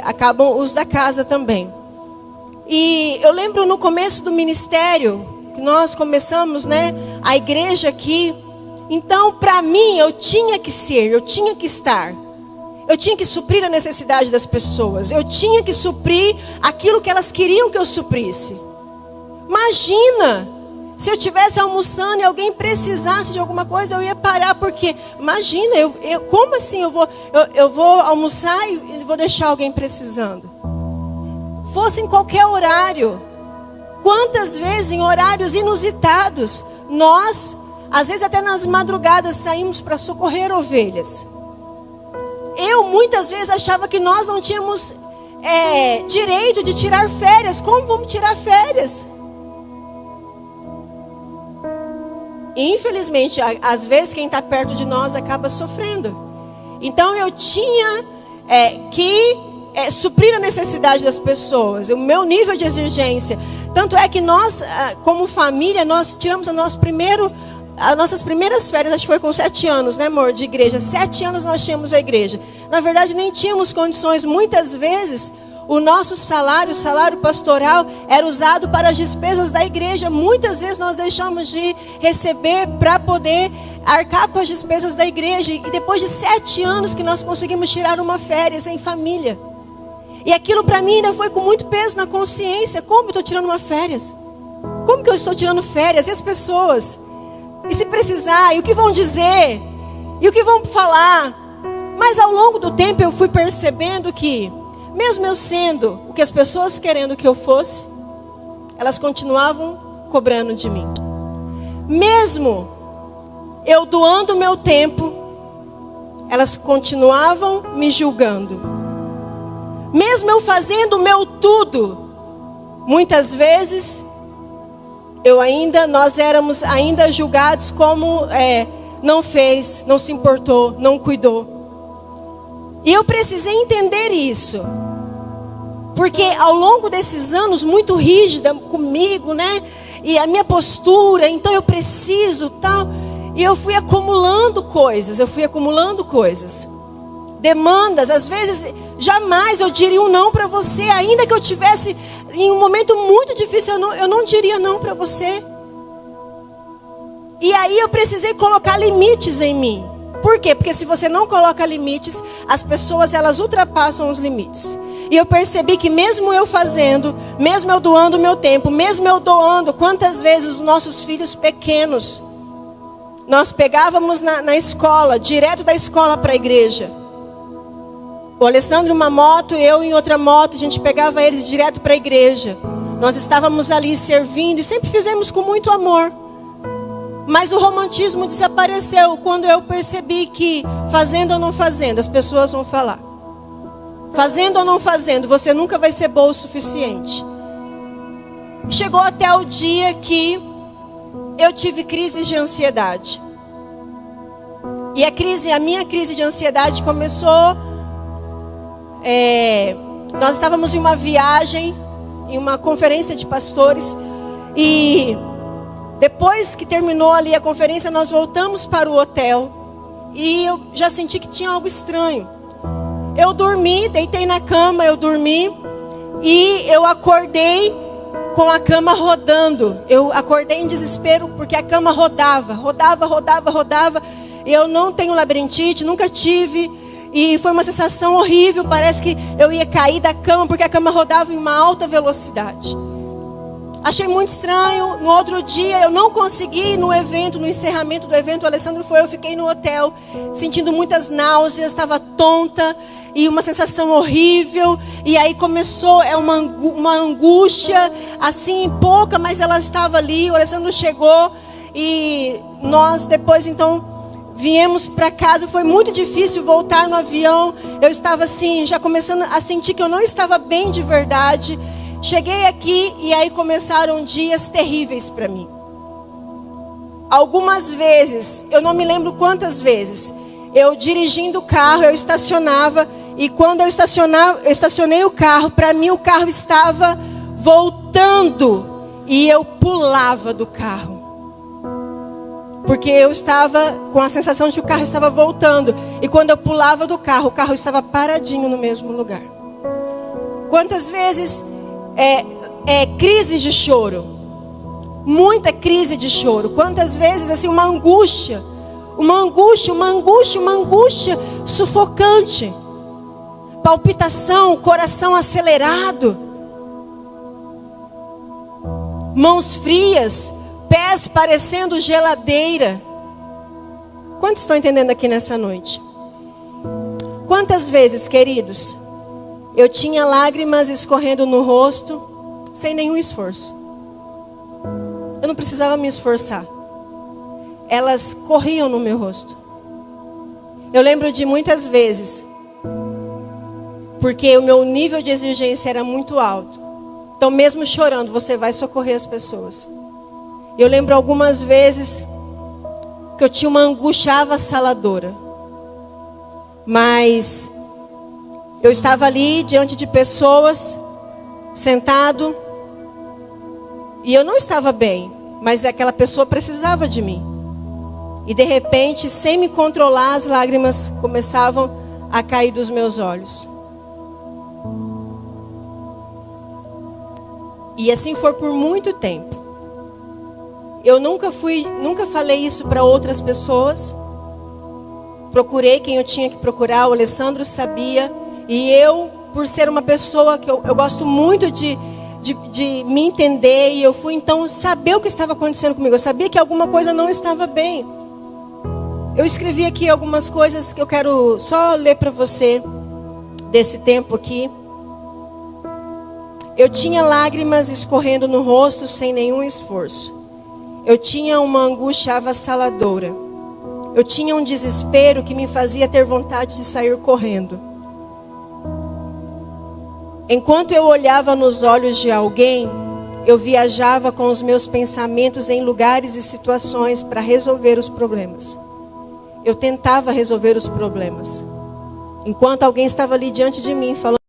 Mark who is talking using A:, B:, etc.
A: acabam os da casa também. E eu lembro no começo do ministério, que nós começamos, né, a igreja aqui. Então, para mim, eu tinha que ser, eu tinha que estar. Eu tinha que suprir a necessidade das pessoas. Eu tinha que suprir aquilo que elas queriam que eu suprisse. Imagina, se eu estivesse almoçando e alguém precisasse de alguma coisa, eu ia parar, porque, imagina, como assim eu vou almoçar e vou deixar alguém precisando? Fosse em qualquer horário. Quantas vezes em horários inusitados, nós, às vezes até nas madrugadas, saímos para socorrer ovelhas. Eu muitas vezes achava que nós não tínhamos direito de tirar férias. Como vamos tirar férias? E, infelizmente, às vezes quem está perto de nós acaba sofrendo. Então eu tinha que suprir a necessidade das pessoas, o meu nível de exigência. Tanto é que nós, como família, nós tiramos as nossas primeiras férias, acho que foi com 7 anos, né, amor, de igreja. 7 anos nós tínhamos a igreja. Na verdade, nem tínhamos condições. Muitas vezes, o nosso salário, o salário pastoral, era usado para as despesas da igreja. Muitas vezes nós deixamos de receber para poder arcar com as despesas da igreja. E depois de 7 anos que nós conseguimos tirar uma férias em família. E aquilo para mim ainda foi com muito peso na consciência. Como eu estou tirando uma férias? Como que eu estou tirando férias? E as pessoas? E se precisar? E o que vão dizer? E o que vão falar? Mas ao longo do tempo eu fui percebendo que, mesmo eu sendo o que as pessoas querendo que eu fosse, elas continuavam cobrando de mim. Mesmo eu doando o meu tempo, elas continuavam me julgando. Mesmo eu fazendo o meu tudo, muitas vezes nós éramos ainda julgados como não fez, não se importou, não cuidou. E eu precisei entender isso, porque ao longo desses anos muito rígida comigo, né, e a minha postura, então eu preciso tal, e eu fui acumulando coisas, demandas. Às vezes jamais eu diria um não para você, ainda que eu tivesse em um momento muito difícil, eu não diria não para você. E aí eu precisei colocar limites em mim. Por quê? Porque se você não coloca limites, as pessoas elas ultrapassam os limites. E eu percebi que mesmo eu fazendo, mesmo eu doando o meu tempo, mesmo eu doando, quantas vezes os nossos filhos pequenos, nós pegávamos na escola, direto da escola para a igreja. O Alessandro em uma moto, eu em outra moto, a gente pegava eles direto para a igreja. Nós estávamos ali servindo e sempre fizemos com muito amor. Mas o romantismo desapareceu quando eu percebi que, fazendo ou não fazendo, as pessoas vão falar. Fazendo ou não fazendo, você nunca vai ser boa o suficiente. Chegou até o dia que eu tive crises de ansiedade. E a minha crise de ansiedade começou... nós estávamos em uma viagem, em uma conferência de pastores, e depois que terminou ali a conferência, nós voltamos para o hotel, e eu já senti que tinha algo estranho. Eu dormi, deitei na cama, e eu acordei com a cama rodando. Eu acordei em desespero porque a cama rodava. Eu não tenho labirintite, nunca tive. E foi uma sensação horrível, parece que eu ia cair da cama, porque a cama rodava em uma alta velocidade. Achei muito estranho. No outro dia eu não consegui ir no evento, no encerramento do evento, o Alessandro foi, eu fiquei no hotel, sentindo muitas náuseas, estava tonta, e uma sensação horrível. E aí começou uma angústia, assim, pouca, mas ela estava ali. O Alessandro chegou, e nós depois então... viemos para casa, foi muito difícil voltar no avião. Eu estava assim, já começando a sentir que eu não estava bem de verdade. Cheguei aqui e aí começaram dias terríveis para mim. Algumas vezes, eu não me lembro quantas vezes, eu dirigindo o carro, eu estacionava. E quando eu estacionei o carro, para mim o carro estava voltando. E eu pulava do carro. Porque eu estava com a sensação de que o carro estava voltando. E quando eu pulava do carro, o carro estava paradinho no mesmo lugar. Quantas vezes crises de choro. Muita crise de choro. Quantas vezes assim uma angústia sufocante. Palpitação, coração acelerado. Mãos frias, pés parecendo geladeira. Quantos estão entendendo aqui nessa noite? Quantas vezes, queridos, eu tinha lágrimas escorrendo no rosto sem nenhum esforço. Eu não precisava me esforçar. Elas corriam no meu rosto. Eu lembro de muitas vezes, porque o meu nível de exigência era muito alto. Então mesmo chorando, você vai socorrer as pessoas. Eu lembro algumas vezes que eu tinha uma angústia avassaladora. Mas eu estava ali diante de pessoas, sentado, e eu não estava bem, mas aquela pessoa precisava de mim. E de repente, sem me controlar, as lágrimas começavam a cair dos meus olhos. E assim foi por muito tempo. Eu nunca falei isso para outras pessoas. Procurei quem eu tinha que procurar, o Alessandro sabia. E eu, por ser uma pessoa que eu gosto muito de me entender, e eu fui então saber o que estava acontecendo comigo. Eu sabia que alguma coisa não estava bem. Eu escrevi aqui algumas coisas que eu quero só ler para você, desse tempo aqui. Eu tinha lágrimas escorrendo no rosto sem nenhum esforço. Eu tinha uma angústia avassaladora. Eu tinha um desespero que me fazia ter vontade de sair correndo. Enquanto eu olhava nos olhos de alguém, eu viajava com os meus pensamentos em lugares e situações para resolver os problemas. Eu tentava resolver os problemas. Enquanto alguém estava ali diante de mim falando